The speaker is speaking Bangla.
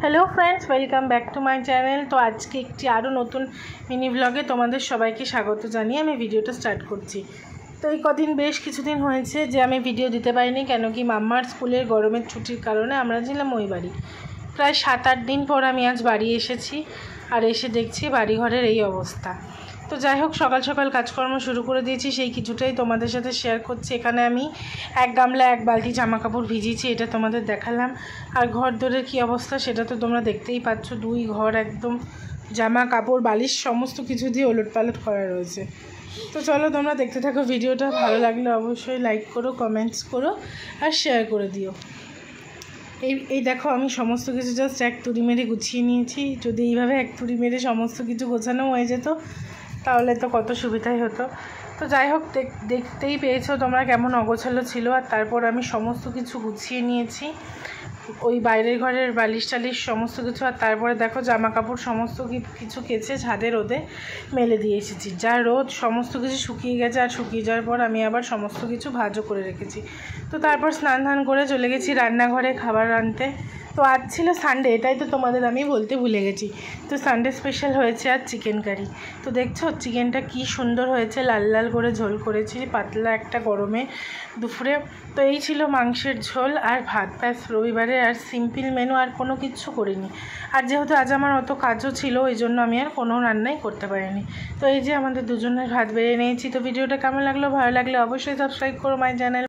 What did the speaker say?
Hello friends, welcome back to my channel. तो आज के एक आरो नतून मिनी ब्लगे तुम्हारे सबाइके स्वागत जानिए आमी भिडियोटा स्टार्ट करছি। तो এই কদিন বেশ কিছুদিন হয়েছে যে আমি ভিডিও দিতে পারিনি, কেন কি মাম্মার স্কুলের গরমের ছুটির কারণে আমরা ছিলাম ওই বাড়ি। প্রায় 7-8 দিন পর আমি আজ বাড়ি এসেছি, আর এসে দেখছি বাড়িঘরের এই অবস্থা। তো যাই হোক, সকাল সকাল কাজকর্ম শুরু করে দিয়েছি, সেই কিছুটাই তোমাদের সাথে শেয়ার করছি। এখানে আমি এক গামলা এক বালতি জামা কাপড় ভিজিয়েছি, এটা তোমাদের দেখালাম। আর ঘর দোরের কী অবস্থা সেটা তো তোমরা দেখতেই পাচ্ছ, দুই ঘর একদম জামা কাপড় বালিশ সমস্ত কিছু দিয়ে ওলট পালট করা রয়েছে। তো চলো তোমরা দেখতে থাকো ভিডিওটা, ভালো লাগলে অবশ্যই লাইক করো, কমেন্টস করো আর শেয়ার করে দিও। এই দেখো, আমি সমস্ত কিছু জাস্ট এক তুড়ি মেরে গুছিয়ে নিয়েছি। যদি এইভাবে এক তুড়ি মেরে সমস্ত কিছু গোছানো হয়ে যেত তাহলে তো কত সুবিধাই হতো। তো যাই হোক, দেখতেই পেয়েছো তোমরা কেমন অগোছালো ছিল। আর তারপর আমি সমস্ত কিছু গুছিয়ে নিয়েছি, ওই বাইরের ঘরের বালিশ টালিশ সমস্ত কিছু। আর তারপরে দেখো জামা কাপড় সমস্ত কিছু কেচে ছাদে রোদে মেলে দিয়ে এসেছি। যা রোদ, সমস্ত কিছু শুকিয়ে গেছে। আর শুকিয়ে যাওয়ার পর আমি আবার সমস্ত কিছু ভাজও করে রেখেছি। তো তারপর স্নান ধান করে চলে গেছি রান্নাঘরে খাবার রাঁধতে। তো আজ ছিল সানডে, এটাই তো তোমাদের আমি বলতে ভুলে গেছি। তো সানডে স্পেশাল হয়েছে আর চিকেন কারি। তো দেখছো চিকেনটা কি সুন্দর হয়েছে, লাল লাল করে ঝোল করেছি পাতলা একটা গরমে দুপুরে। তো এই ছিল মাংসের ঝোল আর ভাত, ব্যাস রবিবারে। আর সিম্পল মেনু, আর কোনো কিচ্ছু করিনি। আর যেহেতু আজ আমার অত কাজও ছিল, ওই জন্য আমি আর কোনো রান্নাই করতে পারিনি। তো এই যে আমাদের দুজনের ভাত বেড়ে নিয়েছি। তো ভিডিওটা কেমন লাগলো, ভালো লাগলে অবশ্যই সাবস্ক্রাইব করো মাই চ্যানেল।